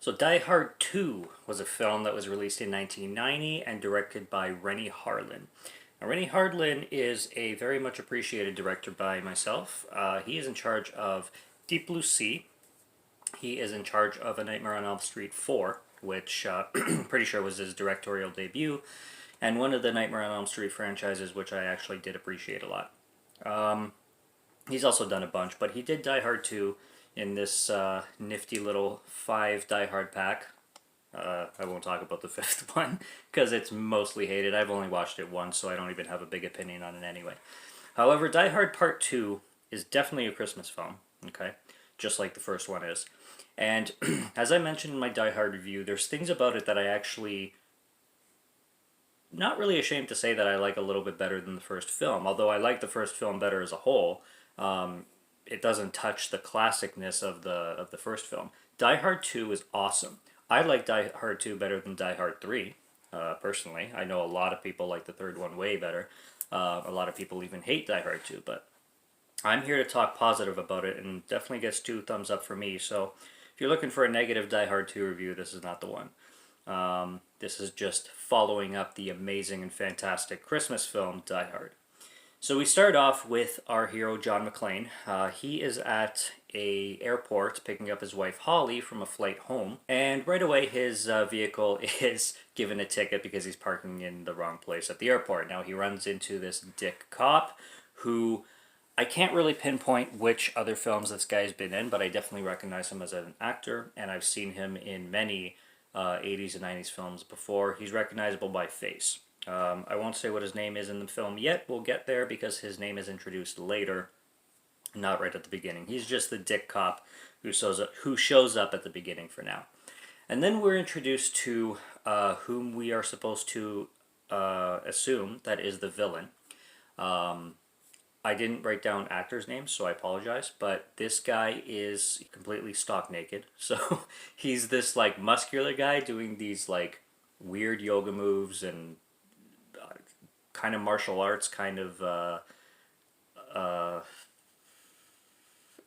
So Die Hard 2 was a film that was released in 1990 and directed by Renny Harlin. Now, Renny Harlin is a very much appreciated director by myself. He is in charge of Deep Blue Sea. He is in charge of A Nightmare on Elm Street 4, which pretty sure was his directorial debut, and one of the Nightmare on Elm Street franchises, which I actually did appreciate a lot. He's also done a bunch, but he did Die Hard 2 in this nifty little 5 Die Hard pack. I won't talk about the fifth one because it's mostly hated. I've only watched it once, so I don't even have a big opinion on it anyway. However, Die Hard Part 2 is definitely a Christmas film, okay? Just like the first one is. And as I mentioned in my Die Hard review, there's things about it that I actually not really ashamed to say that I like a little bit better than the first film. Although I like the first film better as a whole, it doesn't touch the classicness of the first film. Die Hard 2 is awesome. I like Die Hard 2 better than Die Hard 3, personally. I know a lot of people like the third one way better. A lot of people even hate Die Hard 2, but I'm here to talk positive about it, and definitely gets 2 thumbs up for me. So if you're looking for a negative Die Hard 2 review, this is not the one. This is just following up the amazing and fantastic Christmas film Die Hard. So we start off with our hero John McClane. He is at a airport picking up his wife Holly from a flight home, and right away his vehicle is given a ticket because he's parking in the wrong place at the airport. Now he runs into this dick cop who I can't really pinpoint which other films this guy's been in, but I definitely recognize him as an actor, and I've seen him in many 80s and 90s films before. He's recognizable by face. I won't say what his name is in the film yet. We'll get there because his name is introduced later, not right at the beginning. He's just the dick cop who shows up at the beginning for now. And then we're introduced to whom we are supposed to assume that is the villain. I didn't write down actors' names, so I apologize, but this guy is completely stock naked. So he's this like muscular guy doing these like weird yoga moves and kind of martial arts kind of uh,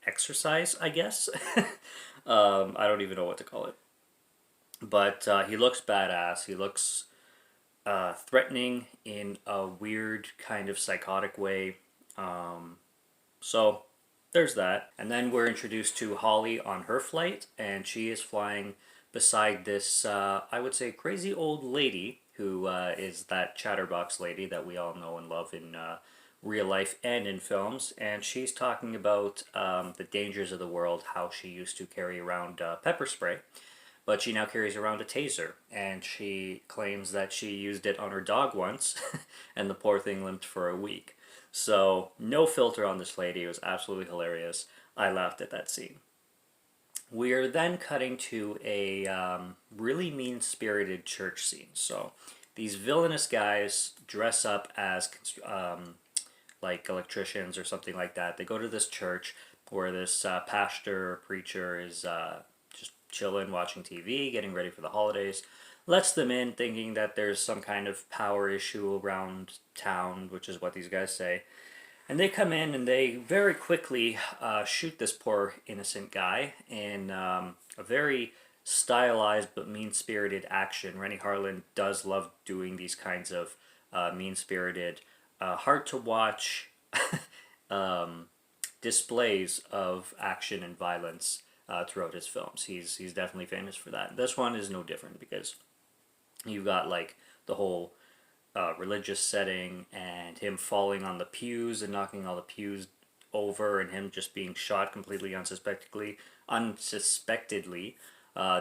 exercise, I guess. I don't even know what to call it. But he looks badass. He looks threatening in a weird kind of psychotic way. So there's that. And then we're introduced to Holly on her flight, and she is flying beside this, I would say, crazy old lady who is that chatterbox lady that we all know and love in real life and in films. And she's talking about the dangers of the world, how she used to carry around pepper spray. But she now carries around a taser, and she claims that she used it on her dog once, and the poor thing limped for a week. So, no filter on this lady. It was absolutely hilarious. I laughed at that scene. We are then cutting to a really mean-spirited church scene. So, these villainous guys dress up as like electricians or something like that. They go to this church where this pastor or preacher is just chilling, watching TV, getting ready for the holidays. Lets them in thinking that there's some kind of power issue around town, which is what these guys say. And they come in and they very quickly shoot this poor innocent guy in a very stylized but mean-spirited action. Renny Harlin does love doing these kinds of mean-spirited, hard-to-watch displays of action and violence throughout his films. He's definitely famous for that. This one is no different because you've got like the whole religious setting and him falling on the pews and knocking all the pews over and him just being shot completely unsuspectedly.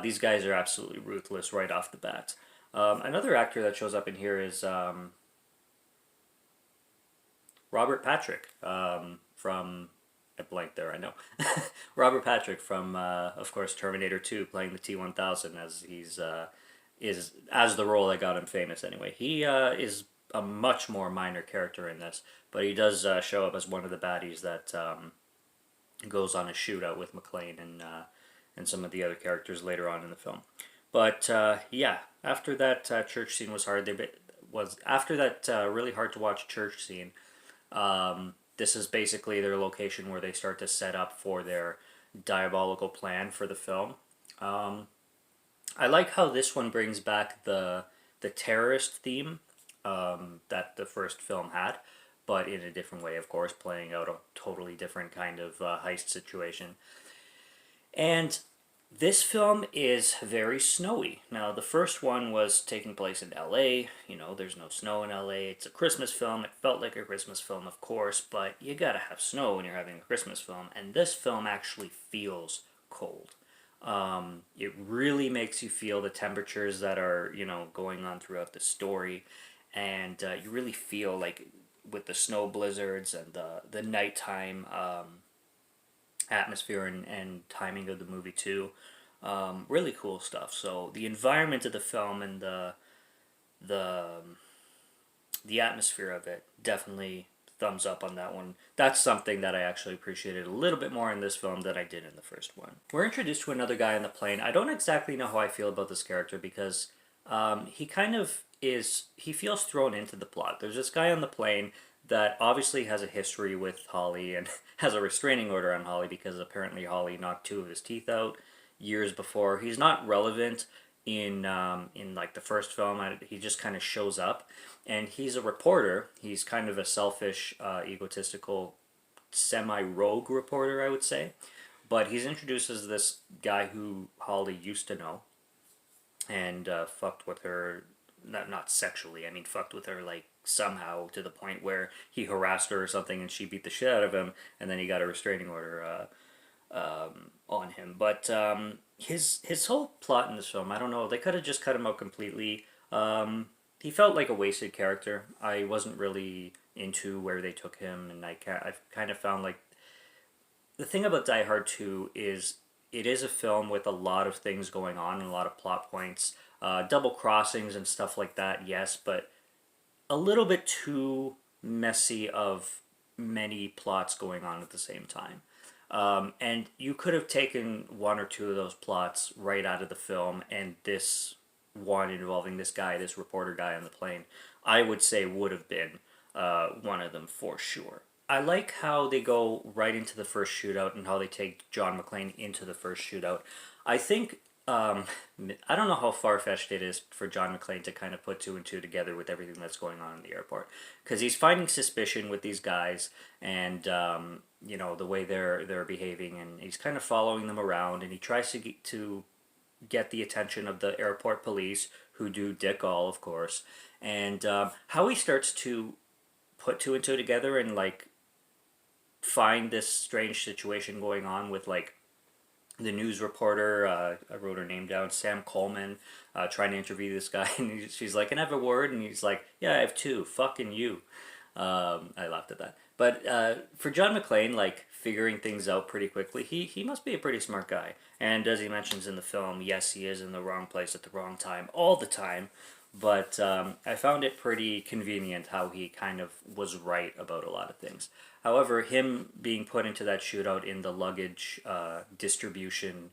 These guys are absolutely ruthless right off the bat. Another actor that shows up in here is Robert Patrick from I blanked there, I know. Robert Patrick from, of course, Terminator 2, playing the T-1000 as he's is as the role that got him famous anyway. He is a much more minor character in this, but he does show up as one of the baddies that goes on a shootout with McClane and some of the other characters later on in the film. But yeah, after that church scene was hard. After that really hard to watch church scene. This is basically their location where they start to set up for their diabolical plan for the film. I like how this one brings back the terrorist theme that the first film had, but in a different way, of course, playing out a totally different kind of heist situation. And this film is very snowy. Now, the first one was taking place in LA. You know, there's no snow in LA. It's a Christmas film. It felt like a Christmas film, of course, but you gotta have snow when you're having a Christmas film. And this film actually feels cold. It really makes you feel the temperatures that are, you know, going on throughout the story. And you really feel like with the snow blizzards and the nighttime atmosphere and timing of the movie too. Really cool stuff. So the environment of the film and the the atmosphere of it, definitely thumbs up on that one. That's something that I actually appreciated a little bit more in this film than I did in the first one. We're introduced to another guy on the plane. I don't exactly know how I feel about this character because he kind of is, he feels thrown into the plot. There's this guy on the plane that obviously has a history with Holly and has a restraining order on Holly because apparently Holly knocked two of his teeth out years before. He's not relevant in like the first film. He just kind of shows up, and he's a reporter. He's kind of a selfish, egotistical, semi-rogue reporter, I would say. But he's introduced as this guy who Holly used to know, and fucked with her, not sexually. I mean, fucked with her like somehow to the point where he harassed her or something, and she beat the shit out of him, and then he got a restraining order on him. But his whole plot in this film, I don't know. They could have just cut him out completely. He felt like a wasted character. I wasn't really into where they took him, and I kind of found like the thing about Die Hard 2 is it is a film with a lot of things going on and a lot of plot points, double crossings and stuff like that. Yes, but a little bit too messy of many plots going on at the same time. And you could have taken one or two of those plots right out of the film, and this one involving this guy, this reporter guy on the plane, I would say would have been one of them for sure. I like how they go right into the first shootout and how they take John McClane into the first shootout. I think I don't know how far-fetched it is for John McClane to kind of put two and two together with everything that's going on in the airport, because he's finding suspicion with these guys, and you know the way they're behaving, and he's kind of following them around, and he tries to get the attention of the airport police, who do dick all, of course, and how he starts to put two and two together and like find this strange situation going on with like the news reporter, I wrote her name down, Sam Coleman, trying to interview this guy, and she's like, "Can I have a word?" And he's like, "Yeah, I have two. Fucking you." I laughed at that. But for John McClane, like figuring things out pretty quickly, he must be a pretty smart guy. And as he mentions in the film, yes, he is in the wrong place at the wrong time all the time. But I found it pretty convenient how he kind of was right about a lot of things. However, him being put into that shootout in the luggage distribution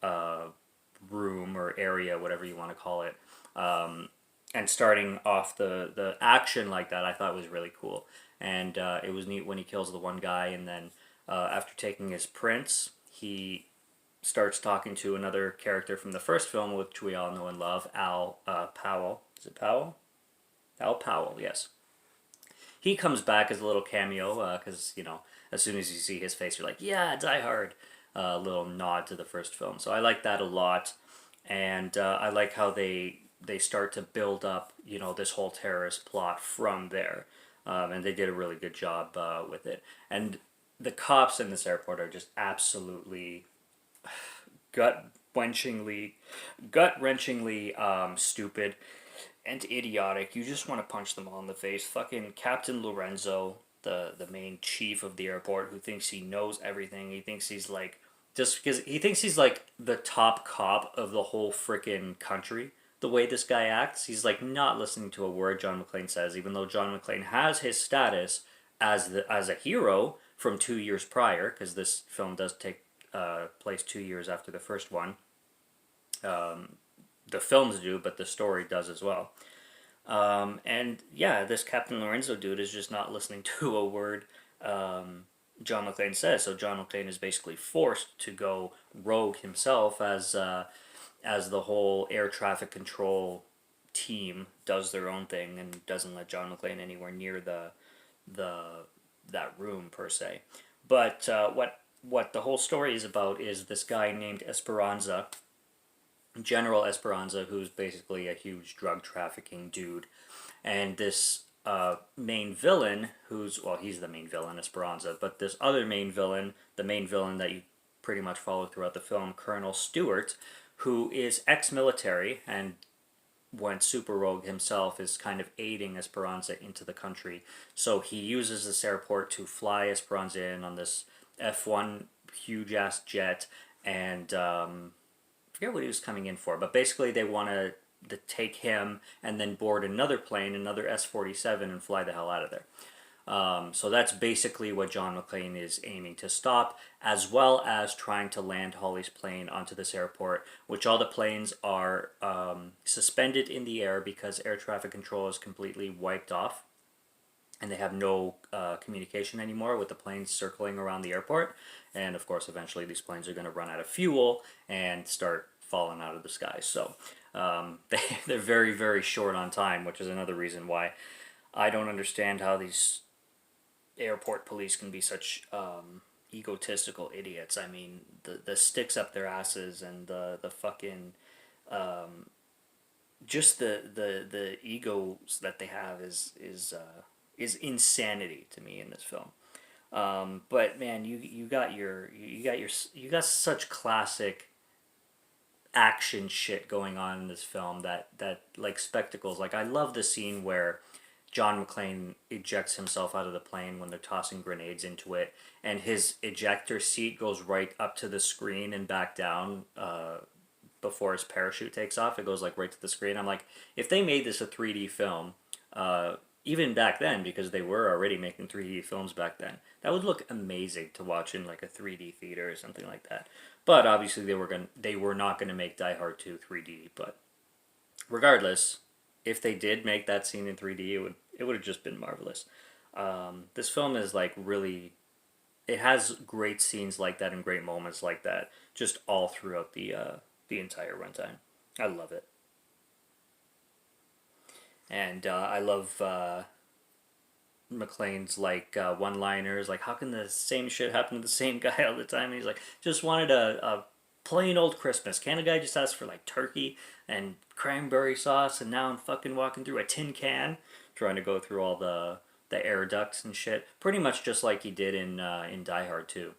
room or area, whatever you want to call it, and starting off the action like that, I thought was really cool. And it was neat when he kills the one guy, and then after taking his prints, he starts talking to another character from the first film, which we all know and love, Al Powell. Is it Powell? Al Powell, yes. He comes back as a little cameo because, you know, as soon as you see his face, you're like, yeah, Die Hard. A little nod to the first film. So I like that a lot. And I like how they start to build up, you know, this whole terrorist plot from there. And they did a really good job with it. And the cops in this airport are just absolutely gut-wrenchingly stupid and idiotic. You just want to punch them all in the face. Fucking Captain Lorenzo, the main chief of the airport, who thinks he knows everything. He thinks he's like, just because he thinks he's like the top cop of the whole freaking country. The way this guy acts, he's like not listening to a word John McClane says, even though John McClane has his status as a hero from 2 years prior, because this film does take place 2 years after the first one. The films do, but the story does as well. And yeah, this Captain Lorenzo dude is just not listening to a word John McClane says. So John McClane is basically forced to go rogue himself as as the whole air traffic control team does their own thing and doesn't let John McClane anywhere near the that room per se. But what the whole story is about is this guy named Esperanza, General Esperanza, who's basically a huge drug trafficking dude, and this main villain, who's, well, he's the main villain, Esperanza, but this other main villain, the main villain that you pretty much follow throughout the film, Colonel Stewart, who is ex-military and went super rogue himself, is kind of aiding Esperanza into the country. So he uses this airport to fly Esperanza in on this F1 huge ass jet, and I forget what he was coming in for, but basically they want to take him and then board another plane, another S-47, and fly the hell out of there. So that's basically what John McClane is aiming to stop, as well as trying to land Holly's plane onto this airport, which all the planes are suspended in the air because air traffic control is completely wiped off, and they have no communication anymore with the planes circling around the airport. And of course, eventually these planes are going to run out of fuel and start falling out of the sky. So they're very, very short on time, which is another reason why I don't understand how these airport police can be such egotistical idiots. I mean, the sticks up their asses and the fucking just the egos that they have is insanity to me in this film. But man, you got such classic action shit going on in this film that like spectacles. Like I love the scene where John McClane ejects himself out of the plane when they're tossing grenades into it, and his ejector seat goes right up to the screen and back down before his parachute takes off. It goes like right to the screen. I'm like, if they made this a 3D film, even back then, because they were already making 3D films back then, that would look amazing to watch in like a 3D theater or something like that. But obviously they were not gonna make Die Hard 2 3D. But regardless, if they did make that scene in 3D, it would have just been marvelous. This film is like really, it has great scenes like that and great moments like that, just all throughout the entire runtime. I love it, and I love McClane's like one-liners, like how can the same shit happen to the same guy all the time? And he's like, just wanted a plain old Christmas. Can't a guy just ask for like turkey and cranberry sauce, and now I'm fucking walking through a tin can, trying to go through all the air ducts and shit. Pretty much just like he did in Die Hard 2.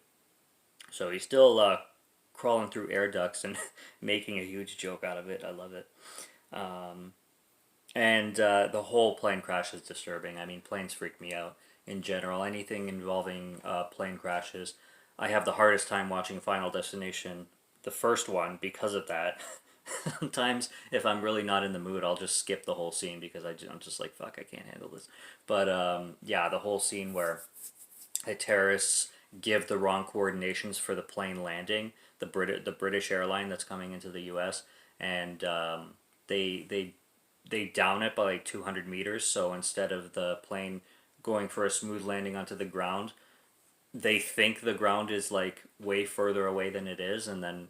So he's still crawling through air ducts and making a huge joke out of it. I love it. Um, and the whole plane crash is disturbing. I mean, planes freak me out in general. Anything involving plane crashes. I have the hardest time watching Final Destination, the first one, because of that. Sometimes, if I'm really not in the mood, I'll just skip the whole scene because I'm just like, fuck, I can't handle this. But yeah, the whole scene where the terrorists give the wrong coordinations for the plane landing, the British airline that's coming into the U.S., and they down it by like 200 meters. So instead of the plane going for a smooth landing onto the ground, they think the ground is like way further away than it is, and then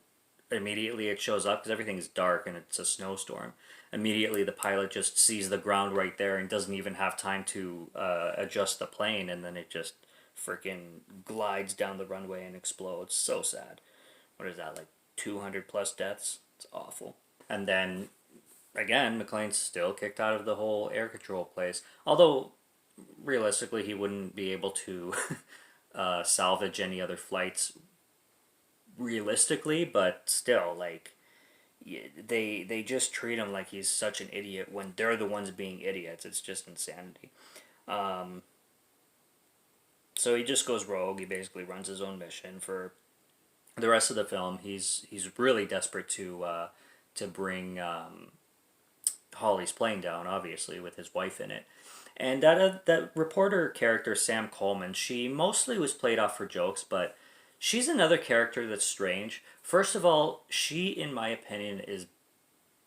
immediately it shows up because everything's dark and it's a snowstorm. Immediately the pilot just sees the ground right there and doesn't even have time to adjust the plane, and then it just freaking glides down the runway and explodes. So sad. What is that, like 200 plus deaths? It's awful. And then again, McClane's still kicked out of the whole air control place. Although realistically, he wouldn't be able to salvage any other flights realistically, but still, like, they just treat him like he's such an idiot when they're the ones being idiots. It's just insanity. Um, so he just goes rogue. He basically runs his own mission for the rest of the film. He's really desperate to bring Holly's plane down, obviously with his wife in it. And that reporter character, Sam Coleman, she mostly was played off for jokes, but she's another character that's strange. First of all, she, in my opinion, is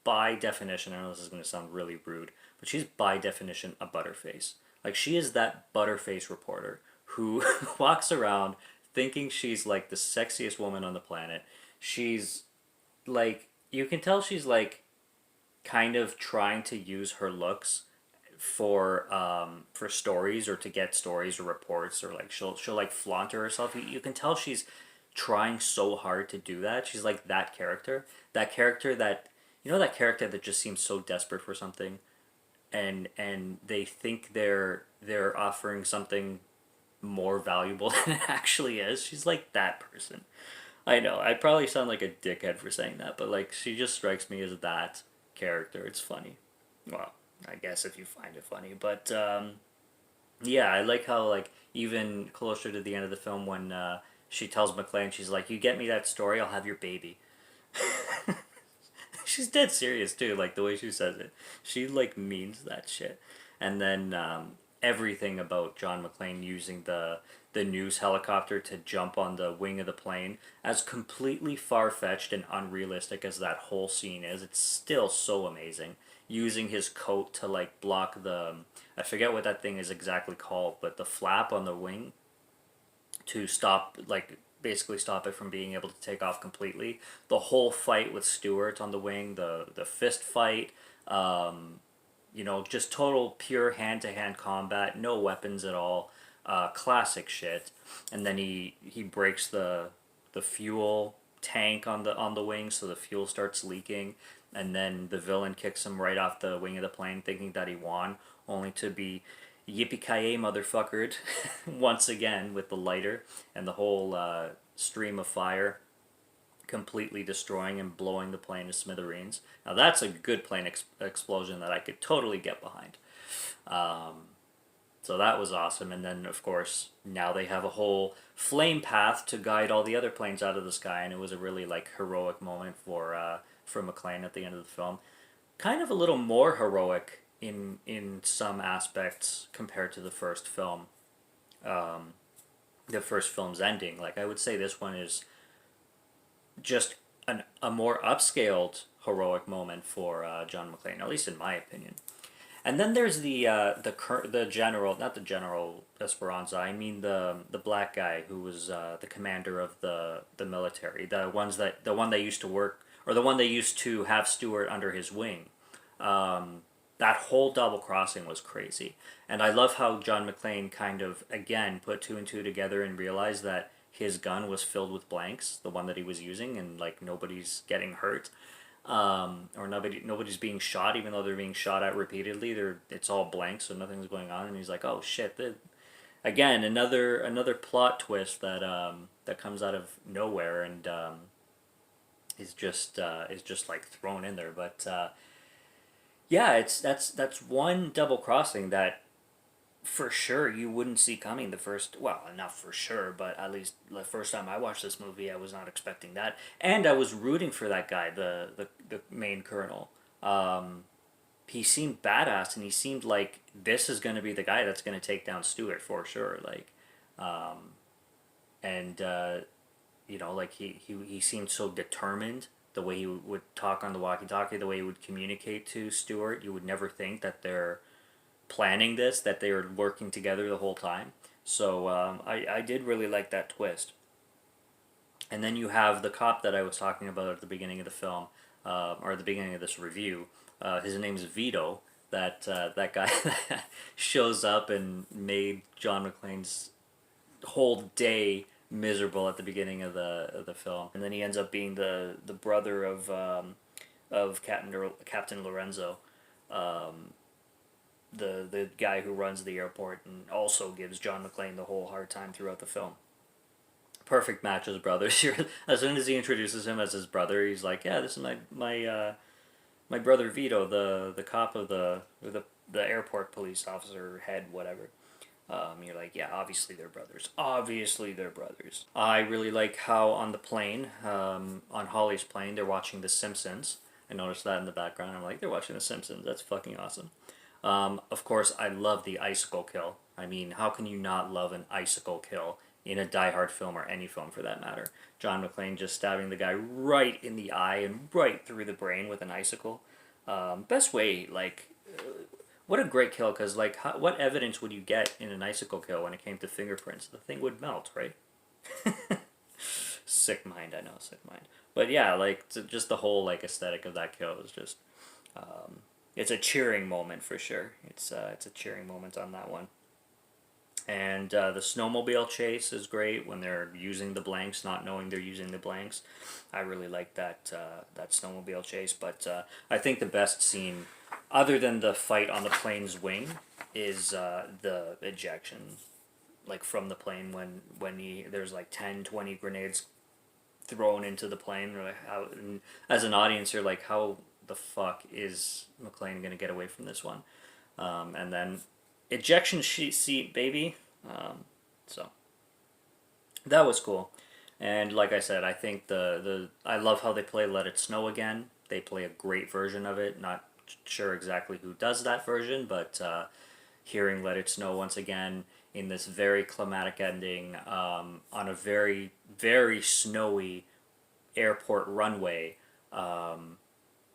by definition, I know this is going to sound really rude, but she's by definition a butterface. Like, she is that butterface reporter who walks around thinking she's like the sexiest woman on the planet. She's like, you can tell she's like kind of trying to use her looks for stories or to get stories or reports, or like she'll like flaunt herself. You can tell she's trying so hard to do that. She's like that character. That character that that character that just seems so desperate for something, and they think they're offering something more valuable than it actually is. She's like that person. I know, I probably sound like a dickhead for saying that, but like she just strikes me as that character. It's funny. Well, I guess if you find it funny, but yeah, I like how like even closer to the end of the film when she tells McClane, she's like, "You get me that story, I'll have your baby." She's dead serious too, like the way she says it. She like means that shit. And then everything about John McClane using the news helicopter to jump on the wing of the plane, as completely far fetched and unrealistic as that whole scene is, it's still so amazing. Using his coat to like block the, I forget what that thing is exactly called, but the flap on the wing to stop, like basically stop it from being able to take off completely. The whole fight with Stewart on the wing, the fist fight, just total pure hand to hand combat, no weapons at all, classic shit. And then he breaks the fuel tank on the wing, so the fuel starts leaking, and then the villain kicks him right off the wing of the plane, thinking that he won, only to be yippee-ki-yay motherfuckered once again with the lighter and the whole stream of fire completely destroying and blowing the plane to smithereens. Now that's a good plane explosion that I could totally get behind. So that was awesome. And then, of course, now they have a whole flame path to guide all the other planes out of the sky, and it was a really like heroic moment for McClane at the end of the film. Kind of a little more heroic in some aspects compared to the first film. The first film's ending, like I would say, this one is just a more upscaled heroic moment for John McClane, at least in my opinion. And then there's the general, not the General Esperanza. I mean the black guy who was the commander of the military. The one that used to work, or the one that used to have Stewart under his wing. That whole double crossing was crazy, and I love how John McClane kind of again put two and two together and realized that his gun was filled with blanks, the one that he was using, and like nobody's getting hurt, or nobody's being shot, even though they're being shot at repeatedly. It's all blank, so nothing's going on, and he's like, oh shit! Again, another plot twist that comes out of nowhere and is just like thrown in there, but. Yeah, that's one double crossing that for sure you wouldn't see coming the first, well, not for sure, but at least the first time I watched this movie I was not expecting that. And I was rooting for that guy, the main colonel. He seemed badass, and he seemed like this is going to be the guy that's going to take down Stewart for sure, like and like he seemed so determined, the way he would talk on the walkie-talkie, the way he would communicate to Stewart. You would never think that they're planning this, that they are working together the whole time. So I did really like that twist. And then you have the cop that I was talking about at the beginning of the film, or at the beginning of this review. His name's Vito. That guy shows up and made John McClane's whole day miserable at the beginning of the film, and then he ends up being the brother of Captain Lorenzo, the guy who runs the airport, and also gives John McClane the whole hard time throughout the film. Perfect match as brothers. As soon as he introduces him as his brother, he's like, "Yeah, this is my brother Vito, the cop of the airport police officer head, whatever." You're like, yeah, obviously they're brothers. Obviously they're brothers. I really like how on the plane, on Holly's plane, they're watching The Simpsons. I noticed that in the background. I'm like, they're watching The Simpsons. That's fucking awesome. Of course, I love the Icicle Kill. I mean, how can you not love an Icicle Kill in a Die Hard film, or any film for that matter? John McClane just stabbing the guy right in the eye and right through the brain with an icicle. Best way, like... what a great kill, because, like, what evidence would you get in an Icicle Kill when it came to fingerprints? The thing would melt, right? Sick mind, I know, sick mind. But yeah, like just the whole like aesthetic of that kill is just it's a cheering moment for sure. It's a cheering moment on that one. And the snowmobile chase is great when they're using the blanks, not knowing they're using the blanks. I really like that snowmobile chase. But I think the best scene, other than the fight on the plane's wing, is the ejection, like from the plane when there's like 10, 20 grenades thrown into the plane. Or like how, and as an audience, you're like, how the fuck is McClane gonna get away from this one? And then ejection seat, baby. So that was cool. And like I said, I think the I love how they play Let It Snow again. They play a great version of it. Not sure exactly who does that version, but hearing Let It Snow once again in this very climatic ending on a very, very snowy airport runway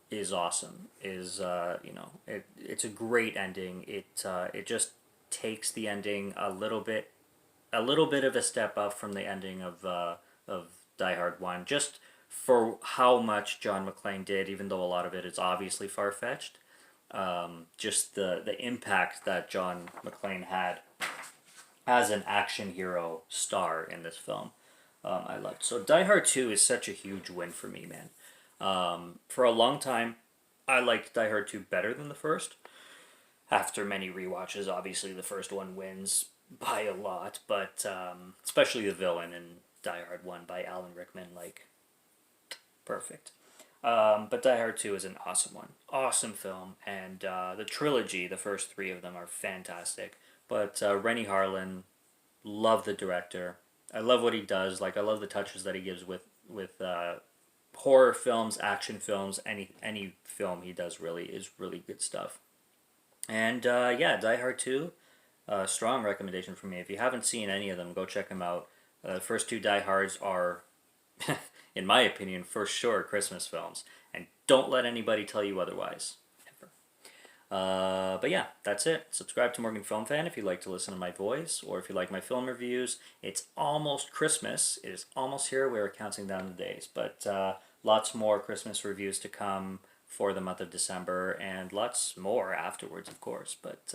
is awesome. Is it's a great ending. It just takes the ending a little bit of a step up from the ending of Die Hard 1, just for how much John McClane did, even though a lot of it is obviously far fetched. Just the impact that John McClane had as an action hero star in this film, I loved. So Die Hard 2 is such a huge win for me, man. For a long time, I liked Die Hard 2 better than the first. After many rewatches, obviously the first one wins by a lot, but especially the villain in Die Hard 1 by Alan Rickman, like, perfect. But Die Hard 2 is an awesome one. Awesome film, and the trilogy, the first three of them, are fantastic. But Renny Harlin, love the director. I love what he does. Like, I love the touches that he gives with horror films, action films, any film he does really is really good stuff. And yeah, Die Hard 2, strong recommendation for me. If you haven't seen any of them, go check them out. The first two Die Hards are, in my opinion, for sure Christmas films. And don't let anybody tell you otherwise. Ever. But yeah, that's it. Subscribe to Morgan Film Fan if you like to listen to my voice, or if you like my film reviews. It's almost Christmas. It is almost here. We're counting down the days. But lots more Christmas reviews to come for the month of December, and lots more afterwards, of course. But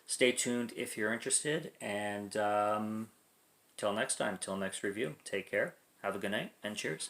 stay tuned if you're interested, and till next time, till next review, take care, have a good night, and cheers.